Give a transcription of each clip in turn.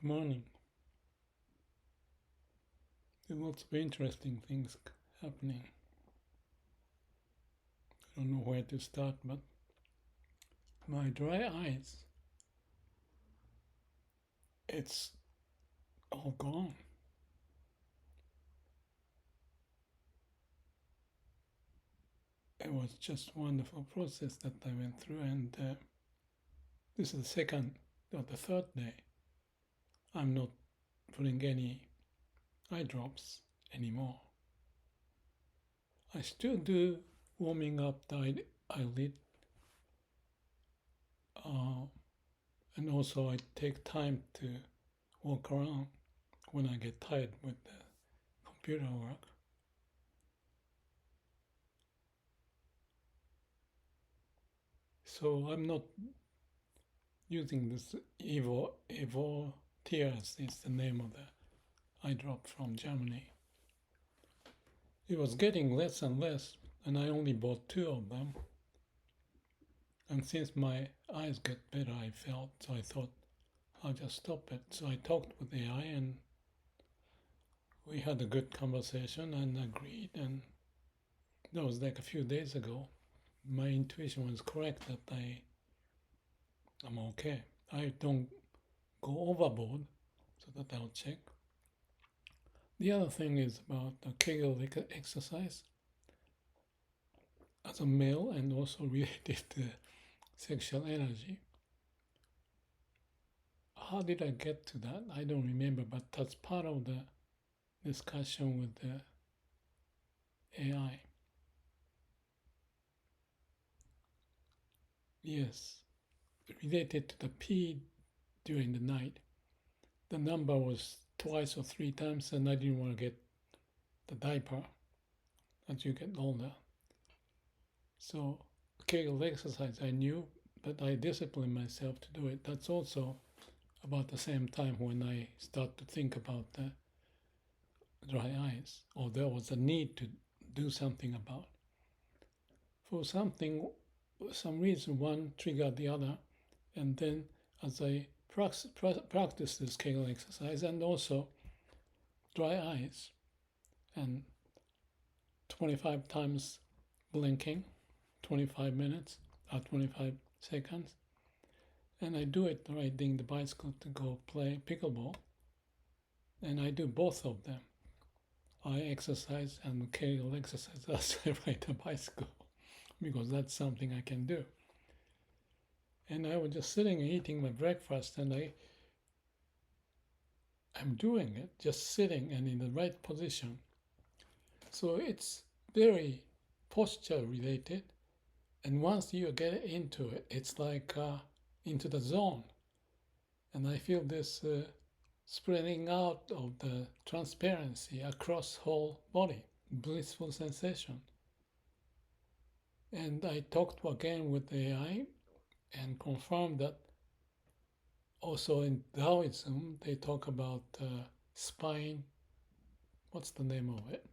Good morning. There are lots of interesting things happening. I don't know where to start, but my dry eyes, it's all gone. It was just a wonderful process that I went through, and this is the second or the third day. I'm not putting any eye drops anymore. I still do warming up the eyelid, and also I take time to walk around when I get tired with the computer work. So I'm not using this Evo Tears is the name of the eye drop from Germany. It was getting less and less, and I only bought 2 of them. And since my eyes get better, I felt, so I thought I'll just stop it. So I talked with AI, and we had a good conversation and agreed. And that was like a few days ago. My intuition was correct that I'm okay. I don't go overboard, so that I'll check. The other thing is about the Kegel exercise as a male and also related to sexual energy. How did I get to that? I don't remember, but that's part of the discussion with the AI. Yes, related to the pee during the night. The number was twice or 3 times, and I didn't want to get the diaper as you get older. So Kegel exercise I knew, but I disciplined myself to do it. That's also about the same time when I start to think about the dry eyes, or there was a need to do something about. For some reason, one triggered the other, and then as I practice this Kegel exercise and also dry eyes and 25 times blinking, 25 minutes or 25 seconds, and I do it riding the bicycle to go play pickleball, and I do both of them. I exercise and Kegel exercise as I ride a bicycle because that's something I can do. And I was just sitting and eating my breakfast, and I'm doing it, just sitting and in the right position. So it's very posture related, and once you get into it, it's like into the zone. And I feel this spreading out of the transparency across whole body, blissful sensation. And I talked again with AI and confirmed that also in Daoism, they talk about spine. What's the name of it?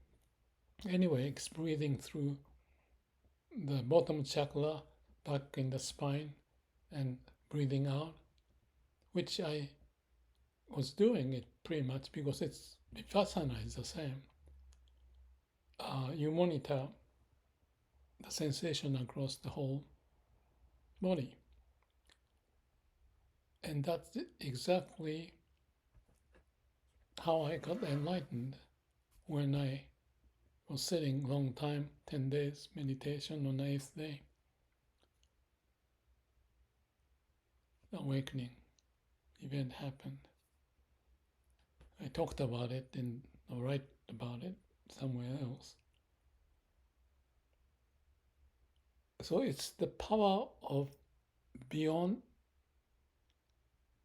Anyway, it's breathing through the bottom chakra back in the spine and breathing out, which I was doing it pretty much because it's Vipassana is the same. You monitor the sensation across the whole body. And that's exactly how I got enlightened when I was sitting long time, 10 days meditation on the 8th day. Awakening event happened. I talked about it or write about it somewhere else. So it's the power of beyond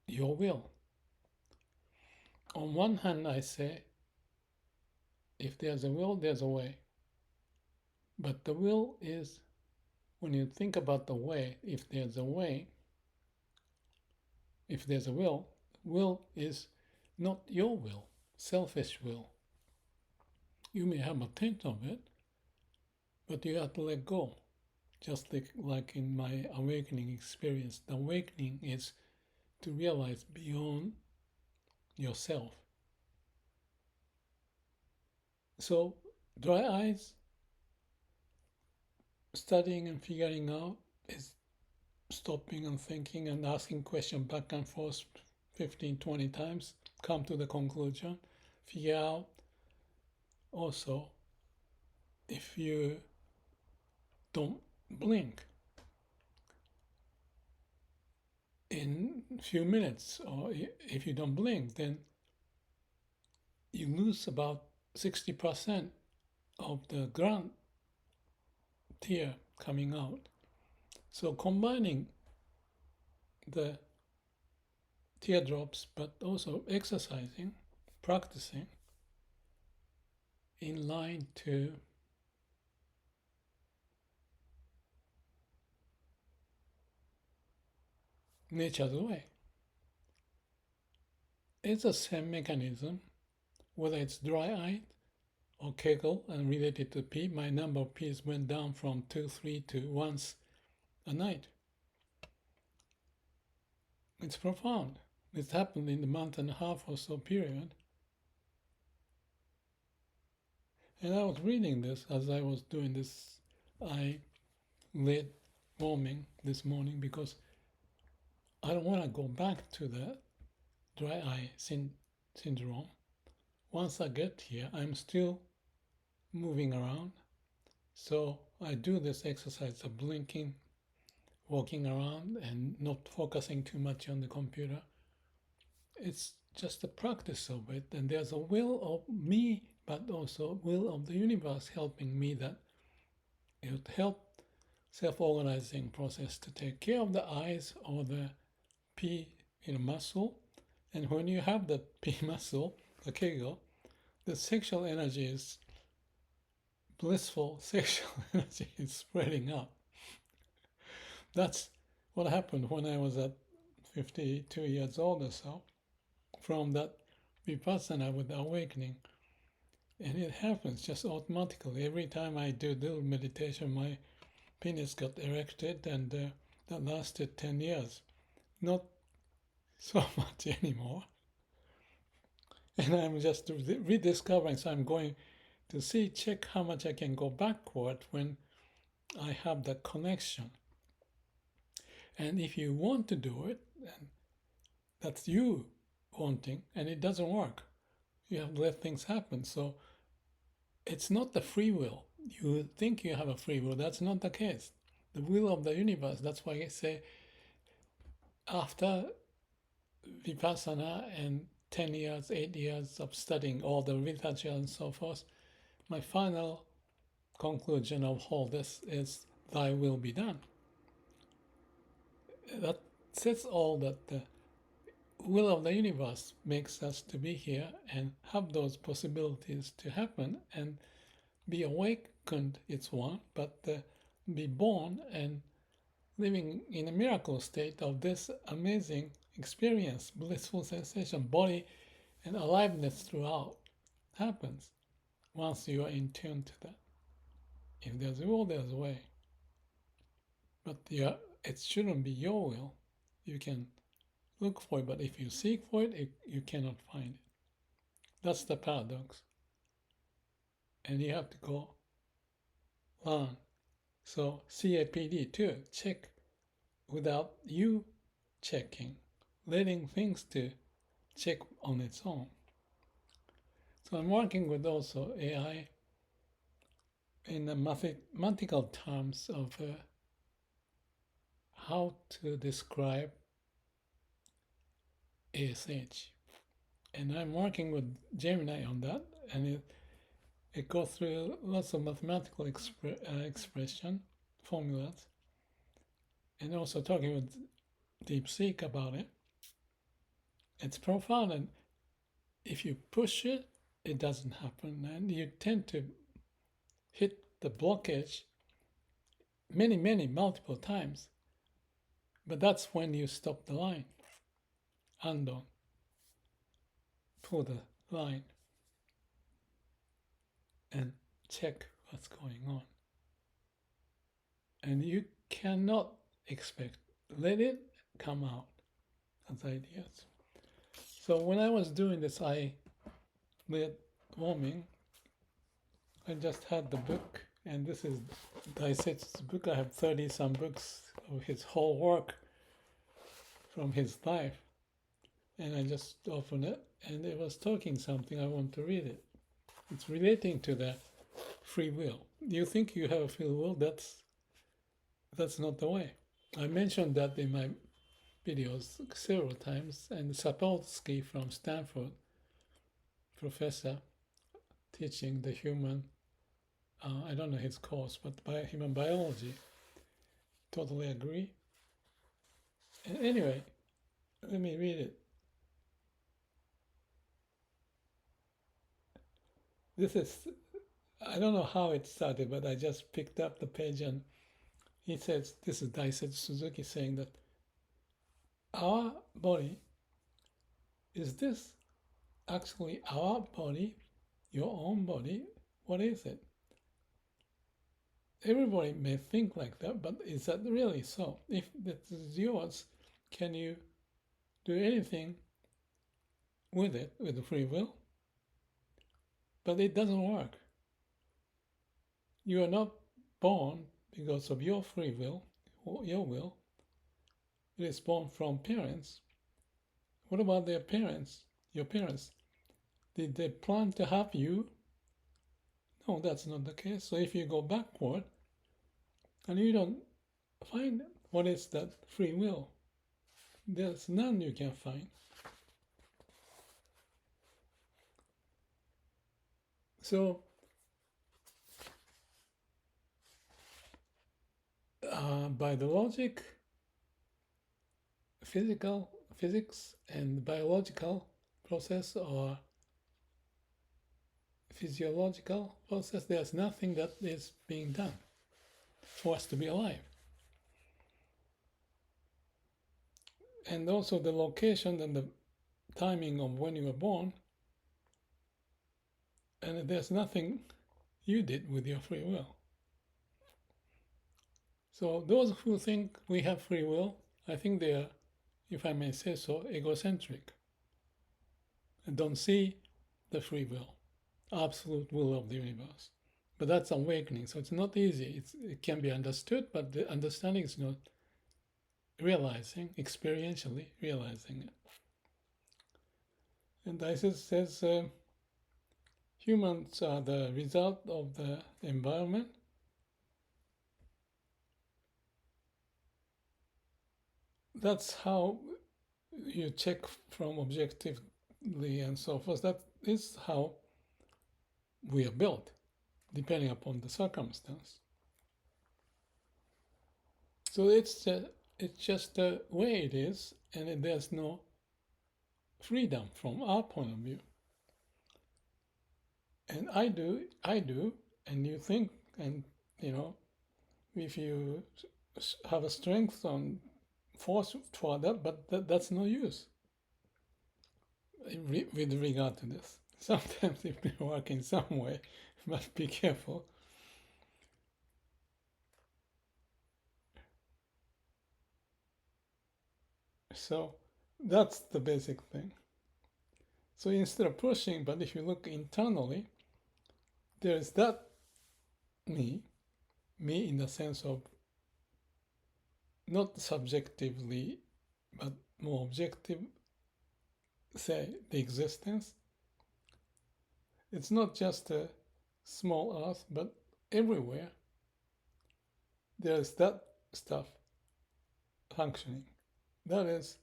your will. On one hand, I say, if there's a will, there's a way. But the will is, when you think about the way, if there's a way, if there's a will is not your will, selfish will. You may have a tint of it, but you have to let go. Just like in my awakening experience, the awakening is to realize beyond yourself. So dry eyes, studying and figuring out is stopping and thinking and asking questions back and forth 15, 20 times, come to the conclusion, figure out also if you don't blink in a few minutes, or if you don't blink, then you lose about 60% of the ground tear coming out. So combining the teardrops, but also exercising, practicing in line to nature's way. It's the same mechanism, whether it's dry-eyed or Kegel and related to pee. My number of pees went down from 2, 3 to once a night. It's profound. It's happened in the month and a half or so period. And I was reading this as I was doing this eyelid warming this morning because I don't want to go back to the dry eye syndrome. Once I get here, I'm still moving around. So I do this exercise of blinking, walking around and not focusing too much on the computer. It's just a practice of it. And there's a will of me, but also will of the universe helping me that it would help self-organizing process to take care of the eyes or the P muscle. And when you have the P muscle, the Kegel, the sexual energy is blissful sexual energy is spreading out. That's what happened when I was at 52 years old or so, from that Vipassana with the awakening. And it happens just automatically. Every time I do meditation, my penis got erected, and that lasted 10 years. Not so much anymore. And I'm just rediscovering, so I'm going to check how much I can go backward when I have that connection. And if you want to do it, and that's you wanting, and it doesn't work. You have to let things happen. So it's not the free will. You think you have a free will. That's not the case. The will of the universe. That's why I say after Vipassana and 10 years, 8 years of studying all the literature and so forth, my final conclusion of all this is thy will be done. That says all that the will of the universe makes us to be here and have those possibilities to happen, and be awakened, it's one, but be born and living in a miracle state of this amazing experience, blissful sensation, body and aliveness throughout happens once you are in tune to that. If there's a will, there's a way. But it shouldn't be your will. You can look for it, but if you seek for it, you cannot find it. That's the paradox. And you have to go learn. So CAPD too, check without you checking, letting things to check on its own. So I'm working with also AI in the mathematical terms of how to describe ASSH. And I'm working with Gemini on that, and it goes through lots of mathematical expression formulas, and also talking with DeepSeek about it. It's profound, and if you push it, it doesn't happen, and you tend to hit the blockage multiple times. But that's when you stop the line. Andon. Pull the line and check what's going on. And you cannot expect, let it come out as ideas. So when I was doing this eyelid warming, I just had the book, and this is Daoist's book. I have 30 some books of his whole work from his life. And I just opened it, and it was talking something. I want to read it. It's relating to the free will. You think you have a free will? That's not the way. I mentioned that in my videos several times, and Sapolsky from Stanford, professor teaching the human, I don't know his course, but human biology, totally agree. And anyway, let me read it. This is, I don't know how it started, but I just picked up the page, and he says, this is Daoist Suzuki saying that our body, is this actually our body, your own body? What is it? Everybody may think like that, but is that really so? If this is yours, can you do anything with it, with the free will? But it doesn't work. You are not born because of your free will, or your will. It is born from parents. What about their parents, your parents? Did they plan to have you? No, that's not the case. So if you go backward and you don't find what is that free will, there's none you can find. So by the logic, physics and biological process or physiological process, there's nothing that is being done for us to be alive. And also the location and the timing of when you were born, and there's nothing you did with your free will. So those who think we have free will, I think they are, if I may say so, egocentric and don't see the free will, absolute will of the universe. But that's awakening, so it's not easy. It can be understood, but the understanding is not realizing, experientially realizing it. And Daoist says humans are the result of the environment. That's how you check from objectively and so forth. That is how we are built, depending upon the circumstance. So it's just the way it is, and there's no freedom from our point of view. And I do, and you think, and if you have a strength on force for that, but that's no use with regard to this. Sometimes it may work in some way, but be careful. So that's the basic thing. So instead of pushing, but if you look internally, there's that me in the sense of not subjectively, but more objective, say, the existence. It's not just a small earth, but everywhere there's that stuff functioning. That is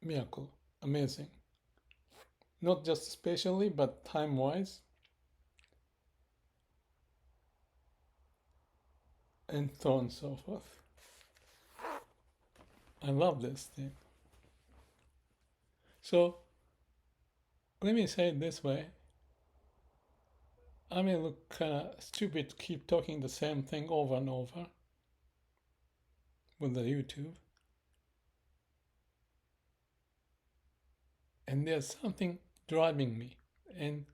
miracle, amazing. Not just spatially, but time-wise, and so on and so forth. I love this thing. So let me say it this way. I may look kind of stupid to keep talking the same thing over and over with the YouTube. And there's something driving me. And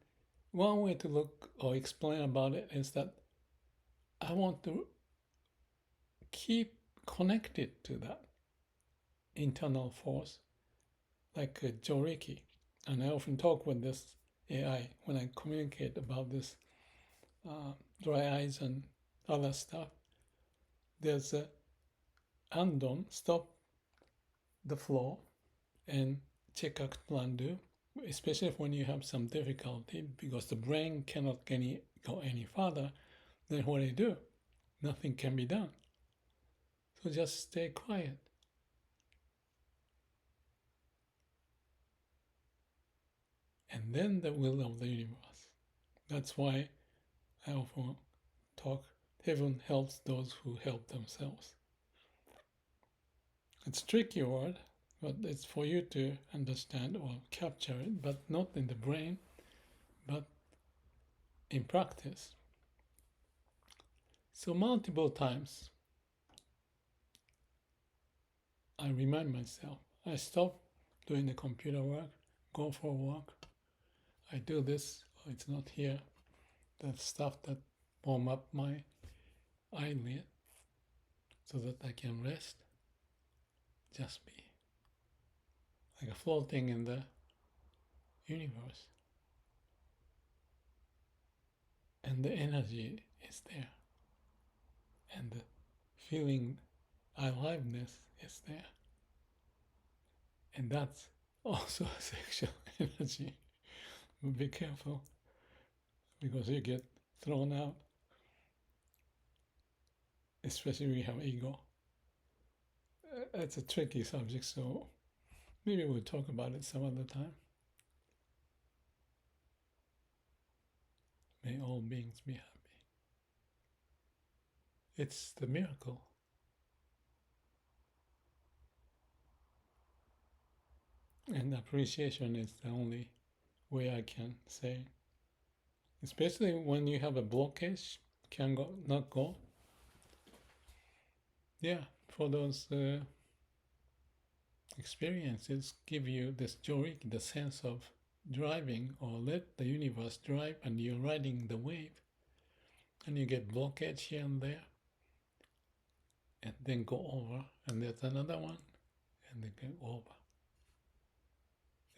one way to look or explain about it is that I want to keep connected to that internal force, like a Joriki. And I often talk with this AI when I communicate about this dry eyes and other stuff. There's a Andon, stop the flow and check Kathmandu, especially when you have some difficulty because the brain cannot go any further. Then what do you do? Nothing can be done. So just stay quiet. And then the will of the universe. That's why I often talk, heaven helps those who help themselves. It's a tricky word, but it's for you to understand or capture it, but not in the brain, but in practice. So multiple times, I remind myself, I stop doing the computer work, go for a walk. I do this, oh, it's not here. That stuff that warm up my eyelid so that I can rest. Just be like a floating in the universe. And the energy is there. And the feeling aliveness is there. And that's also sexual energy. Be careful because you get thrown out, especially when you have ego. That's a tricky subject, so maybe we'll talk about it some other time. May all beings be happy. It's the miracle. And appreciation is the only way I can say. Especially when you have a blockage, not go. Yeah, for those experiences give you this joy, the sense of driving, or let the universe drive and you're riding the wave. And you get blockage here and there. And then go over, and there's another one, and then go over.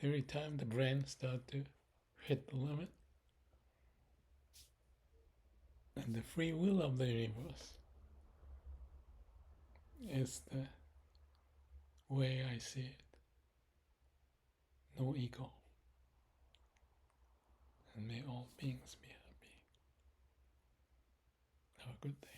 Every time the brain starts to hit the limit, and the free will of the universe is the way I see it. No ego. And may all beings be happy. Have a good day.